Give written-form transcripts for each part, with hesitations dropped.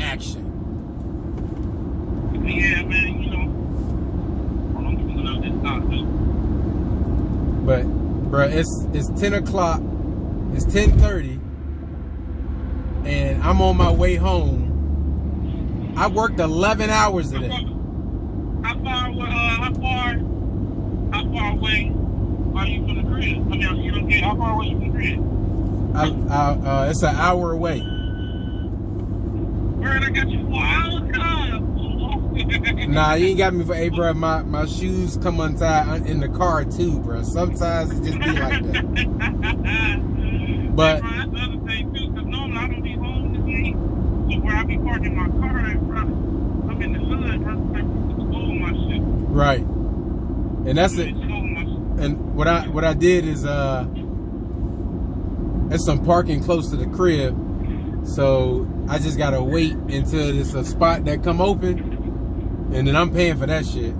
action. Yeah, man, you know. I'm pulling out this stock, too. But, bro, it's 10 o'clock. It's 10:30. And I'm on my way home. I worked 11 hours today. How far away are you from the crib? I mean, you don't get how far away you from the crib? It's an hour away. Bird, I got you 4 hours. Nah, you ain't got me for 8, bro. My shoes come untied in the car too, bro. Sometimes it just be like that. But that's the other thing too, because normally I don't be home this late. So where I be parking my car at, bro, I'm in the hood, bro. I stole my shit. Right. And that's it. And what I did is there's some parking close to the crib, so I just gotta wait until there's a spot that come open, and then I'm paying for that shit,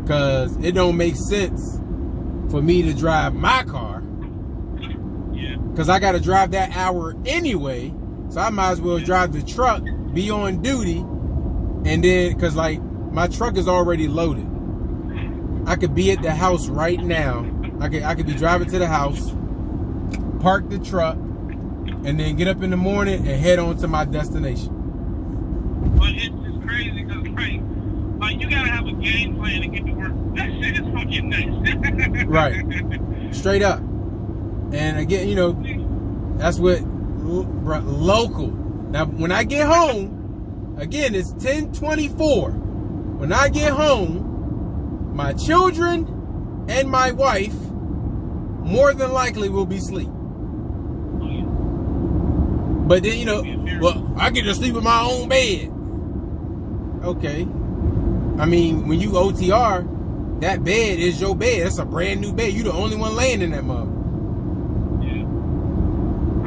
cause it don't make sense for me to drive my car, cause I gotta drive that hour anyway, so I might as well drive the truck, be on duty, and then cause like my truck is already loaded. I could be at the house right now. I could be driving to the house, park the truck, and then get up in the morning and head on to my destination. But it's just crazy because, like you gotta have a game plan to get to work. That shit is fucking nuts. Right. Straight up. And again, you know, that's what local. Now, when I get home, again, it's 10:24. When I get home, my children and my wife more than likely will be asleep. But then, you know, well, I get to sleep in my own bed. Okay. I mean, when you OTR, that bed is your bed. That's a brand new bed. You the only one laying in that mother. Yeah.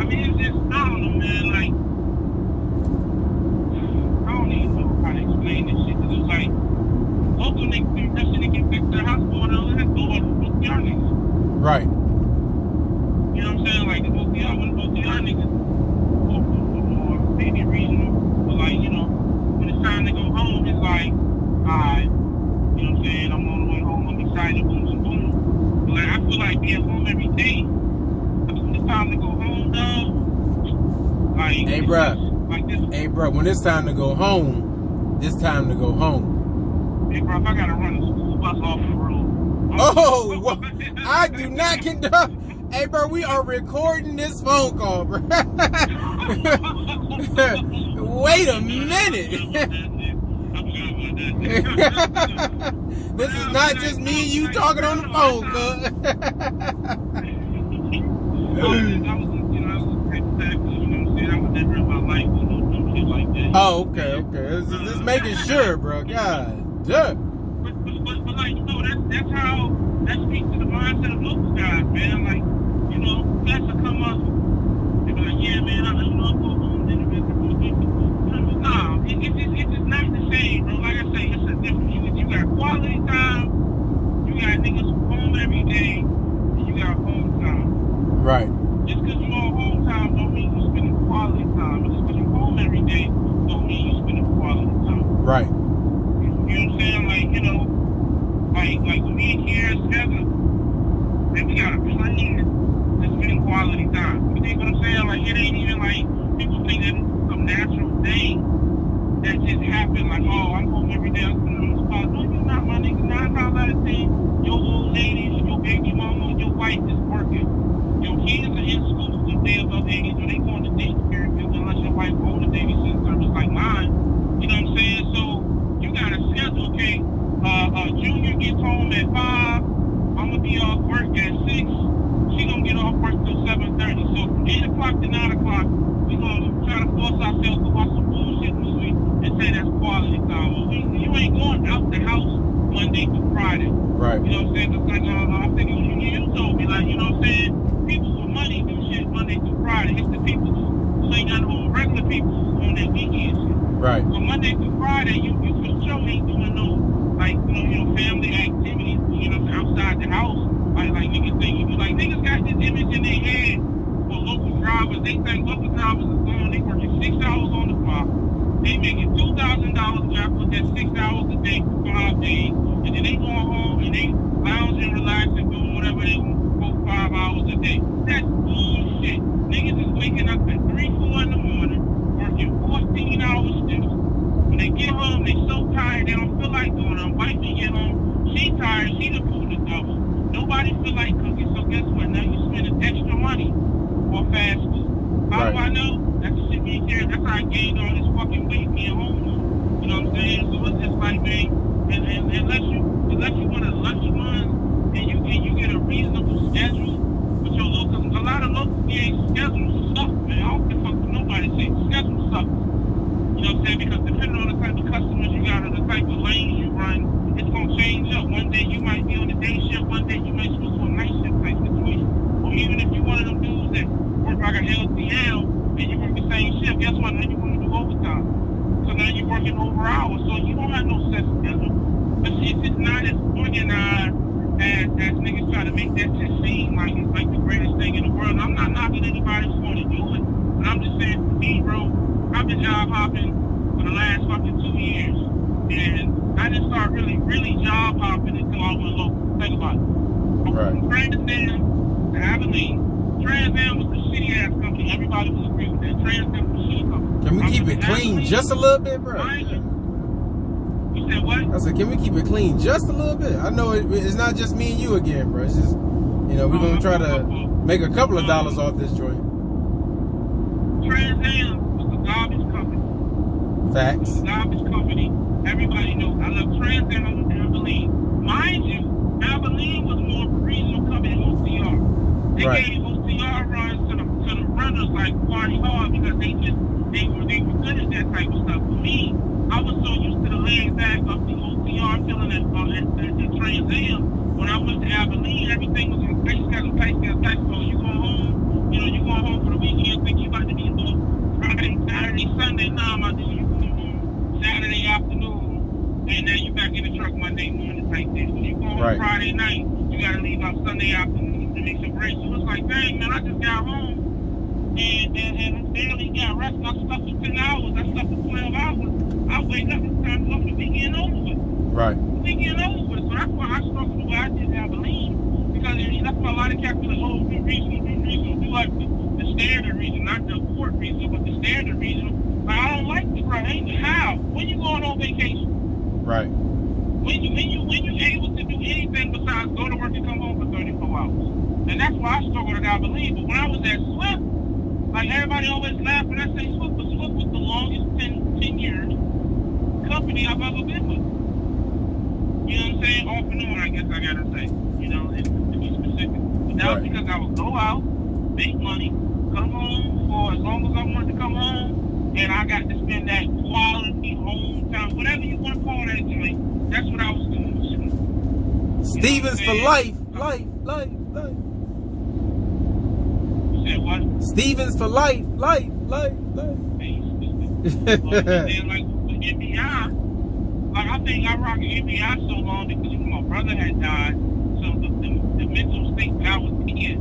I mean, it's just, I don't know, man. Like, I don't even know how to explain this shit. Cause it's like, local niggas do that shit to get back to the house going on. Let's go on the OTR niggas. Right. You know what I'm saying? Like, the OTR, when the OTR niggas, maybe reasonable, but like, you know, when it's time to go home, it's like, alright, you know what I'm saying, I'm on the way home, I'm excited, boom, boom, boom. But like, I feel like being home every day, when it's time to go home, dog, like, hey, bro. Like this. Hey, bro, when it's time to go home, it's time to go home. Hey, bro, if I gotta run the school bus off the road. Oh, well, I do not condone. Hey, bro, we are recording this phone call, bro. Wait a minute. This is not just me and you talking on the phone, cuz. Oh, okay. Just making sure, bro. God, duh. But like, you know, that's how, that speaks to the mindset of local guys, man. Like, you know, that's to come up. They be like, yeah, man, I don't know, go home. Nah, it's just not the same, bro. Like I say, it's a difference. You got quality time, you got niggas home every day, and you got home time. Right. Just because you're on home time don't mean you're spending quality time. Just because you're home every day don't mean you're spending quality time. Right. You know what I'm saying? Like, you know, like when me and Kiara together, then we got a plan to spend quality time. You think what I'm saying? Like, it ain't even like people think that it's some natural thing that just happened. Like, oh, I'm home every day, I'm sitting on the spot. No, you're not, my nigga. 9 times out of 10, your old lady, your baby mama, your wife is working. Your kids are in school if they above age, or they going to daycare unless your wife owns a babysitter service like mine. You know what I'm saying? So you got to schedule, okay, Junior gets home at 5, I'm going to be off work at 6, she going to get off work till 7:30. So from 8 o'clock to 9 o'clock, we're going to try to force ourselves to watch some bullshit movie and say that's quality time. Well, you ain't going out the house Monday through Friday. Right. You know what I'm saying? Because like, I think you told me, like, you know what I'm saying? People with money do shit Monday through Friday. It's the people who ain't got no regular people on their weekend shit. Right. So Monday through Friday, you for sure ain't doing no, like, you know, family activities, you know, outside the house. Like niggas think, like, niggas got this image in their head for local drivers. They think local drivers is gone. They working 6 hours on the clock. They making $2,000 job with that 6 hours a day for 5 days, and then they going home and they lounging, relaxing, doing whatever they want for 5 hours a day. That's bullshit. Niggas is waking up at 3, 4 in the morning, working 14-hour shifts. When they get home, they so tired they don't feel like doing them. Wife they get home, she tired, she done pulled the double. Nobody feel like cooking, so guess what? Now you spending extra money for fast food. How do I know? That's the shit me here. That's how I gained all this fucking weight being home. You know what I'm saying? So it's just like, man, and unless you one of the lucky ones and you get a reasonable schedule with your local, a lot of local gigs schedules suck, man. I don't give a fuck what nobody say. Schedule sucks. You know what I'm saying? Because depending on the type of customers you got or the type of lanes you run, it's gonna change up. One day you might be on the day shift, one day you might switch to a night shift type situation. Or even if you're one of them dudes that work like an LTL and you work the same shift, guess what? Now you want to do overtime. So now you're working over hours, so you don't have no set schedule. But shit is not as organized as niggas try to make that shit seem like it's like the greatest thing in the world. And I'm not knocking anybody who's going to do it, but I'm just saying, for me, bro, I've been job hopping for the last fucking 2 years. And I didn't start really job hopping until I went local. Think about it. From Trans Am to Abilene. Trans Am was a shitty ass company. Everybody was agreeing with that. Trans Am was a shitty company. Can we keep it clean just a little bit, bro? You said what? I said, can we keep it clean just a little bit? I know it's not just me and you again, bro. It's just, you know, we're going to try to make a couple of dollars off this joint. Trans Am was a garbage company. Facts. It was a garbage company. Everybody knows. I love Trans Am and Abilene. Mind you, Abilene was more of a regional company than OCR. They gave OCR runs to the runners like party hard because they were good at that type of stuff. For me, I was so used to the laid back of the OCR feeling at Trans Am. When I went to Abilene, everything was on ice scale. So you go home, you know, you going home for the weekend, think you about to be home Friday, Saturday, Sunday. Nah, my dude, you going home Saturday afternoon, and then you back in the truck Monday morning type thing. So you go home Friday night, you gotta leave out Sunday afternoon to make some breaks. So it's like, dang man, I just got home and barely got rest. I slept for 10 hours. I slept for 12 hours. I wake up, it's time to go for the weekend over with. Right. The weekend over with. So that's why I struggled the way I did in Abilene. Because that's why a lot of cats be like, oh, do regional. Do like the standard region, not the port region, but the standard region. Like, I don't like this, bro. How? When you going on vacation? Right. When you able to do anything besides go to work and come home for 34 hours. And that's why I struggled at Abilene. But when I was at Swift, like everybody always laugh when I say Swift, but Swift was the longest 10 years company I've ever been with. You know what I'm saying? Off and on, I guess I gotta say. You know, to be specific. But that was because I would go out, make money, come home for as long as I wanted to come home, and I got to spend that quality home time, whatever you want to call that joint. That's what I was doing. Stevens for life. Life. You said what? Stevens for life. Hey, stupid. But then, like, with NBI, like, I think I rocked NBI so long because, you know, my brother had died. So the mental state that I was in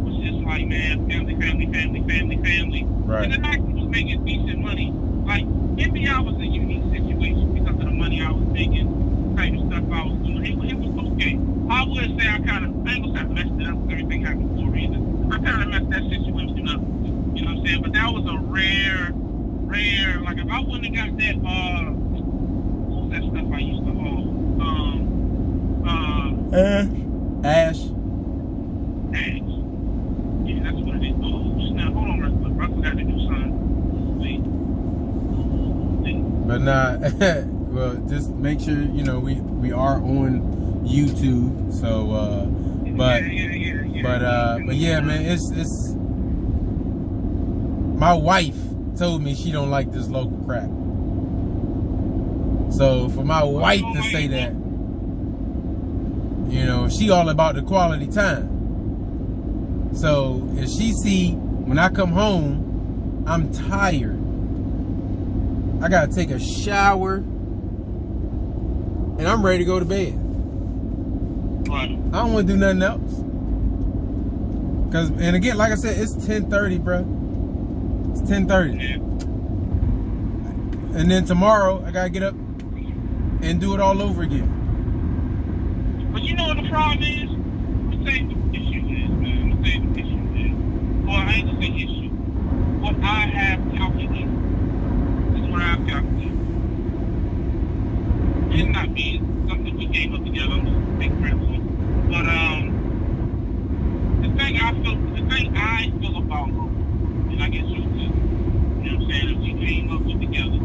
was just like, man, family. Right. And then I was making decent money. Like, NBI was a unique situation because of the money I was making, type of stuff I was doing. It was okay. I would say I ain't gonna say I messed it up because everything happened for a reason. I kind of messed that situation up. You know what I'm saying? But that was a rare, like if I wouldn't have got that, what was that stuff I used to hold? Ash. Yeah, that's what it is. Oh, snap. Hold on, real quick. I forgot to do something. Wait. But nah, well, just make sure, you know, we are on YouTube, so, but yeah, man, it's, my wife told me she don't like this local crap. So for my wife to say that, you know, she all about the quality time. So if she see when I come home, I'm tired, I gotta take a shower, and I'm ready to go to bed. Right. I don't want to do nothing else. Cause, and again, like I said, it's 10:30, bro. It's 10:30. Yeah. And then tomorrow, I gotta get up and do it all over again. But you know what the problem is? I'm gonna say what the issue is, man. I'm gonna say what the issue is. Well, I ain't gonna say issue. What I have calculated. This is what I have calculated. It's not me. It's something we came up together. I'm just a big friend. But the thing I feel about local, and I get you to, you know what I'm saying, if we came up with together,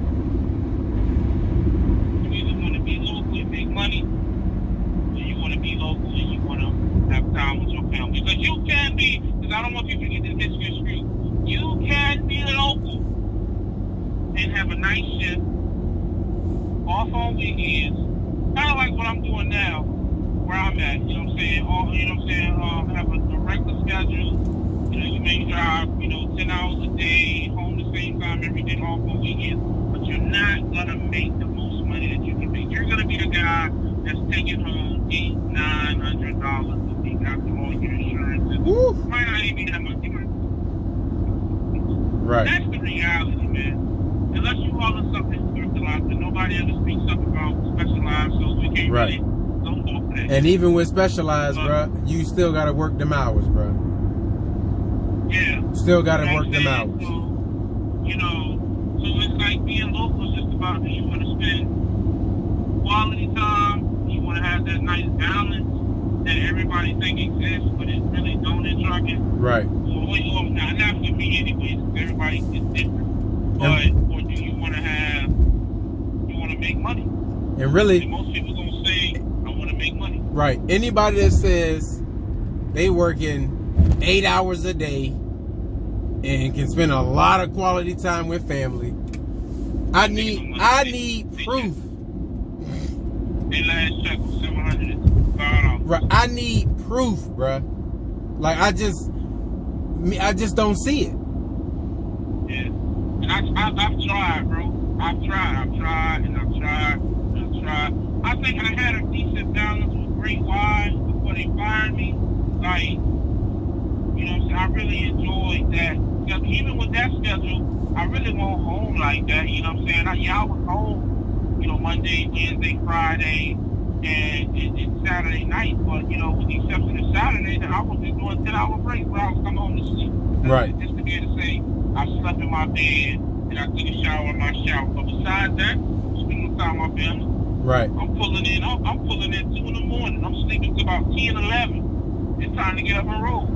you either want to be local and make money, or you want to be local and you want to have time with your family. Because you can be, because I don't want people to get this misconstrued, you can be local and have a nice shift, off on weekends, kind of like what I'm doing now, where I'm at, you know what I'm saying, have a regular schedule, you know, you may drive, 10 hours a day, home the same time every day, off on weekends, but you're not going to make the most money that you can make. You're going to be the guy that's taking home $800-900 a week after all your insurances. Woo. Might not even be that much. Right. That's the reality, man. Unless you call it something specialized, and nobody ever speaks up about specialized, so we can't really don't go for that. And even with specialized, bro, you still gotta work them hours, bro. Yeah. Still gotta work them hours. So, so it's like being local is just about do you want to spend quality time, you want to have that nice balance that everybody think exists, but it really don't in trucking. Right. Or not for me anyways, because everybody is different. But, or do you want to make money? And really, and most people gonna say, I want to make money. Right. Anybody that says they working 8 hours a day and can spend a lot of quality time with family, I need proof. Their last check was $705. Right. I need proof, bruh. Like I just don't see it. Yeah. And I've tried, bro. I've tried. I think I had a decent balance with Great Wise before they fired me. Like, I really enjoyed that. Because even with that schedule, I really wasn't home like that. You know what I'm saying? I was home, Monday, Wednesday, Friday, and Saturday night. But, with the exception of Saturday, then I was just doing 10-hour breaks where I was coming home to sleep. Right. Just to be able to say, I slept in my bed and I took a shower in my shower. But besides that, spending time with my family. Right. I'm pulling in 2 in the morning. I'm sleeping till about 10, 11. It's time to get up and roll.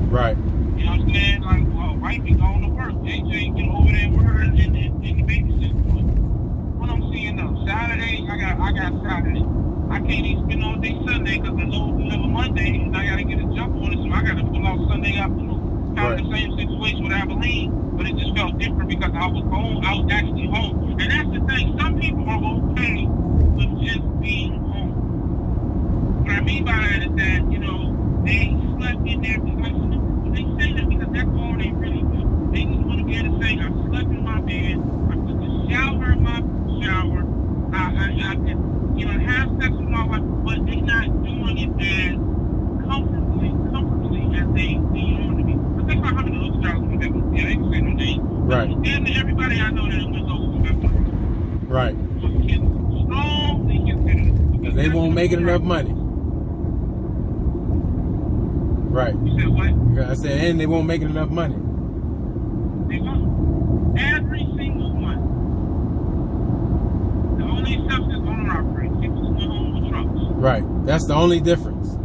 Right. You know what I'm saying? Like, wife be going to work. AJ get over there with her and the babysit. What I'm seeing though, Saturday, I got Saturday. I can't even spend all day Sunday because the load deliver Monday and I gotta get a jump on it, so I gotta pull out Sunday afternoon. Kind of the same situation with Abilene, but it just felt different because I was home. I was actually home. And that's the thing. Some people are okay with just being home. What I mean by that is that, they slept in there because they say that because that's all they really do. They just want to be able to say, I slept in my bed, I took a shower in my shower, I could, have sex with my wife, but they not doing it as comfortably as they want to be. But think about how many other jobs we have. Yeah, they can say no name. Right. And everybody I know that went over with that. Right. Strongly considered. Because they won't make enough money. Right. You said what? I said, and they won't make enough money. They won't. Every single one. The only exception is owner operated. People who go home with trucks. Right. That's the only difference.